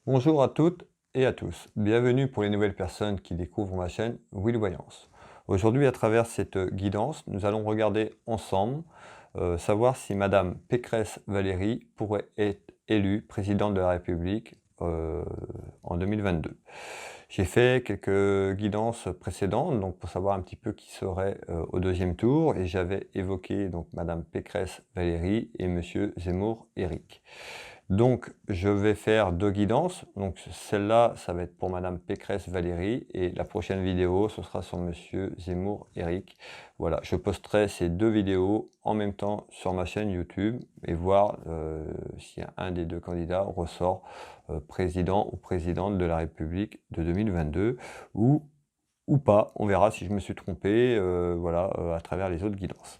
Bonjour à toutes et à tous. Bienvenue pour les nouvelles personnes qui découvrent ma chaîne Will Voyance. Aujourd'hui, à travers cette guidance, nous allons regarder ensemble, savoir si Madame Pécresse Valérie pourrait être élue présidente de la République en 2022. J'ai fait quelques guidances précédentes, donc pour savoir un petit peu qui serait au deuxième tour, et j'avais évoqué donc Madame Pécresse Valérie et Monsieur Zemmour Éric. Donc, je vais faire 2 guidances. Donc celle-là, ça va être pour Madame Pécresse Valérie et la prochaine vidéo, ce sera sur Monsieur Zemmour Éric. Voilà, je posterai ces 2 vidéos en même temps sur ma chaîne YouTube et voir si un des 2 candidats ressort président ou présidente de la République de 2022 ou pas. On verra si je me suis trompé, voilà, à travers les autres guidances.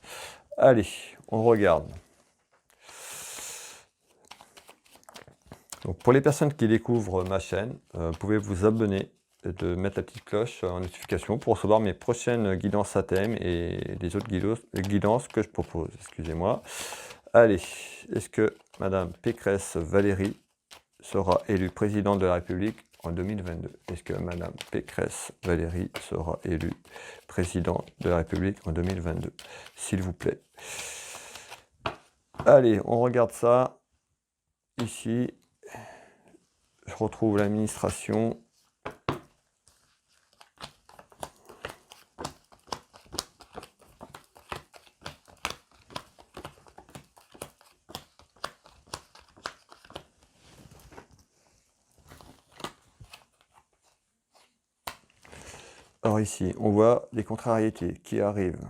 Allez, on regarde. Donc pour les personnes qui découvrent ma chaîne, vous pouvez vous abonner et de mettre la petite cloche en notification pour recevoir mes prochaines guidances à thème et les autres guidances que je propose. Excusez-moi. Allez, est-ce que Madame Pécresse Valérie sera élue présidente de la République en 2022? Est-ce que Madame Pécresse Valérie sera élue présidente de la République en 2022? S'il vous plaît. Allez, on regarde ça. Ici, je retrouve l'administration. Alors ici, on voit les contrariétés qui arrivent.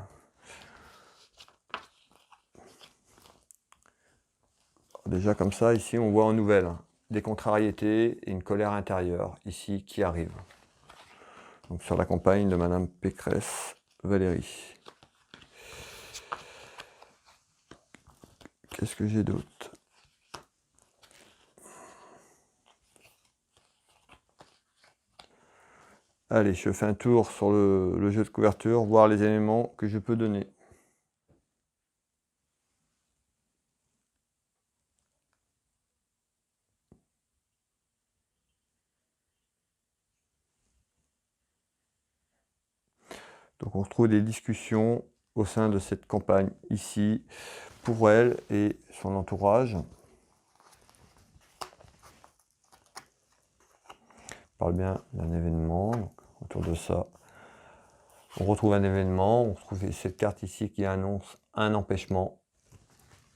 Déjà comme ça, ici, on voit en nouvelle des contrariétés et une colère intérieure, ici, qui arrive. Donc sur la campagne de Madame Pécresse Valérie. Qu'est-ce que j'ai d'autre? Allez, je fais un tour sur le jeu de couverture, voir les éléments que je peux donner. Donc on retrouve des discussions au sein de cette campagne ici, pour elle et son entourage. On parle bien d'un événement, donc autour de ça. On retrouve un événement, on retrouve cette carte ici qui annonce un empêchement.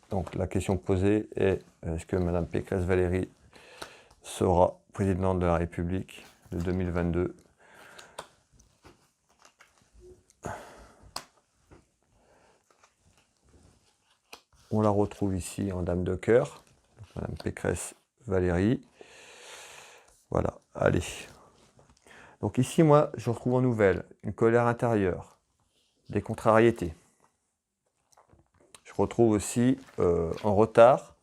Donc la question posée est, est-ce que Madame Pécresse Valérie sera présidente de la République de 2022? On la retrouve ici en dame de cœur, Madame Pécresse Valérie. Voilà, allez. Donc ici, moi, je retrouve en nouvelle une colère intérieure, des contrariétés. Je retrouve aussi en retard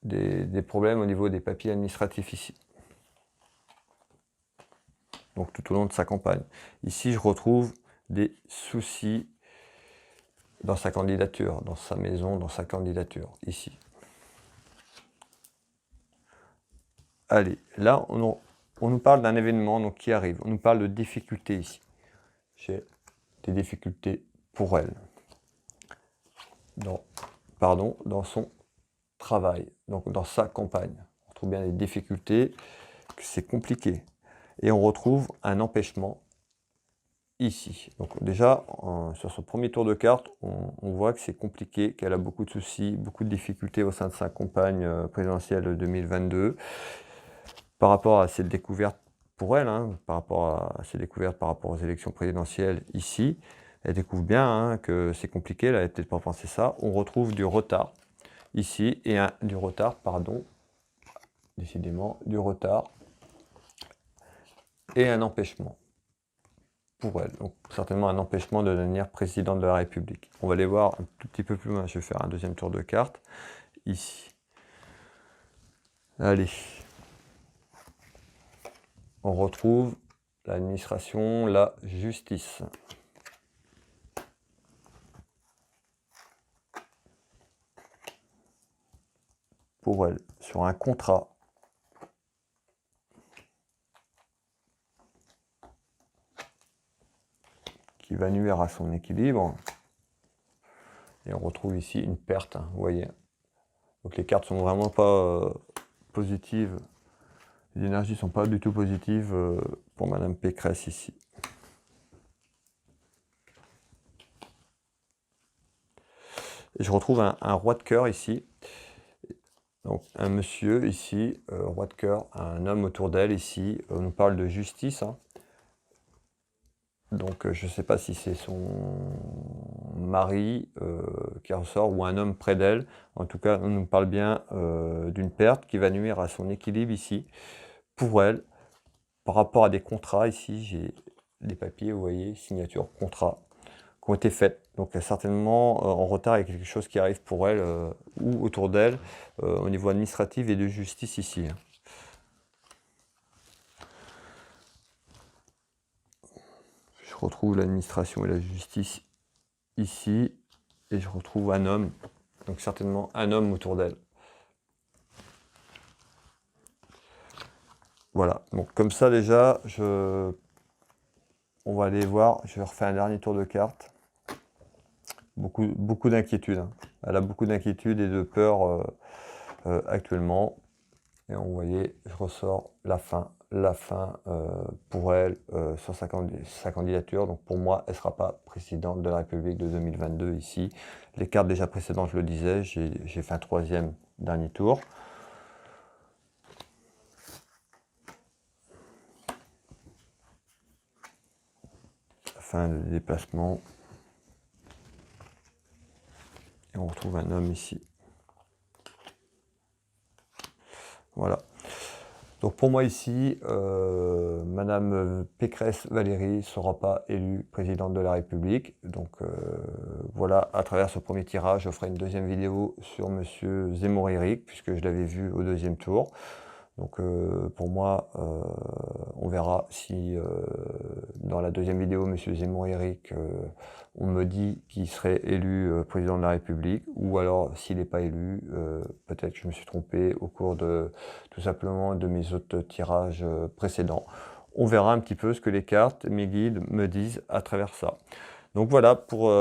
des problèmes au niveau des papiers administratifs ici. Donc tout au long de sa campagne. Ici, je retrouve des soucis dans sa candidature, dans sa maison, dans sa candidature, ici. Allez, là, on nous parle d'un événement donc, qui arrive. On nous parle de difficultés ici. J'ai des difficultés pour elle. Dans son travail, donc dans sa campagne. On trouve bien des difficultés, que c'est compliqué. Et on retrouve un empêchement ici. Donc déjà, sur son premier tour de carte, on voit que c'est compliqué, qu'elle a beaucoup de soucis, beaucoup de difficultés au sein de sa campagne présidentielle 2022. Par rapport à cette découverte pour elle, par rapport à ses découvertes par rapport aux élections présidentielles ici, elle découvre bien que c'est compliqué, elle n'avait peut-être pas pensé ça. On retrouve du retard ici, et du retard, pardon, décidément, du retard et un empêchement pour elle. Donc certainement un empêchement de devenir présidente de la République. On va aller voir un tout petit peu plus loin. Je vais faire un deuxième tour de carte ici. Allez. On retrouve l'administration, la justice. pour elle sur un contrat qui va nuire à son équilibre. Et on retrouve ici une perte, hein, vous voyez. Donc les cartes sont vraiment pas positives. Les énergies sont pas du tout positives pour Madame Pécresse ici. Et je retrouve un roi de cœur ici. Donc un monsieur ici, roi de cœur, un homme autour d'elle ici. On nous parle de justice, hein. Donc je ne sais pas si c'est son mari qui ressort ou un homme près d'elle. En tout cas, on nous parle bien d'une perte qui va nuire à son équilibre ici. Pour elle, par rapport à des contrats, ici j'ai des papiers, vous voyez, signature, contrat, qui ont été faites. Donc certainement en retard avec quelque chose qui arrive pour elle ou autour d'elle au niveau administratif et de justice ici. Je retrouve l'administration et la justice ici et je retrouve un homme, donc certainement un homme autour d'elle. Voilà, donc comme ça déjà, on va aller voir, je vais refaire un dernier tour de cartes. Beaucoup d'inquiétude, hein. Elle a beaucoup d'inquiétude et de peur actuellement. Et on voyait, je ressors la fin pour elle sur sa candidature. Donc pour moi, elle ne sera pas présidente de la République de 2022 ici. Les cartes déjà précédentes, je le disais, j'ai fait un troisième dernier tour. Fin de déplacement. Et on retrouve un homme ici. Voilà. Donc pour moi ici, Madame Pécresse Valérie ne sera pas élue présidente de la République. Donc voilà, à travers ce premier tirage, je ferai une deuxième vidéo sur Monsieur Zemmour Éric, puisque je l'avais vu au deuxième tour. Donc pour moi, on verra si dans la deuxième vidéo, Monsieur Zemmour Éric, on me dit qu'il serait élu président de la République, ou alors s'il n'est pas élu, peut-être que je me suis trompé au cours de tout simplement de mes autres tirages précédents. On verra un petit peu ce que les cartes, mes guides me disent à travers ça. Donc voilà pour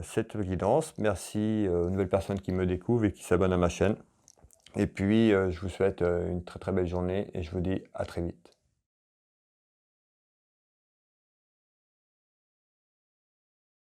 cette guidance. Merci aux nouvelles personnes qui me découvrent et qui s'abonnent à ma chaîne. Et puis, je vous souhaite une très très belle journée et je vous dis à très vite.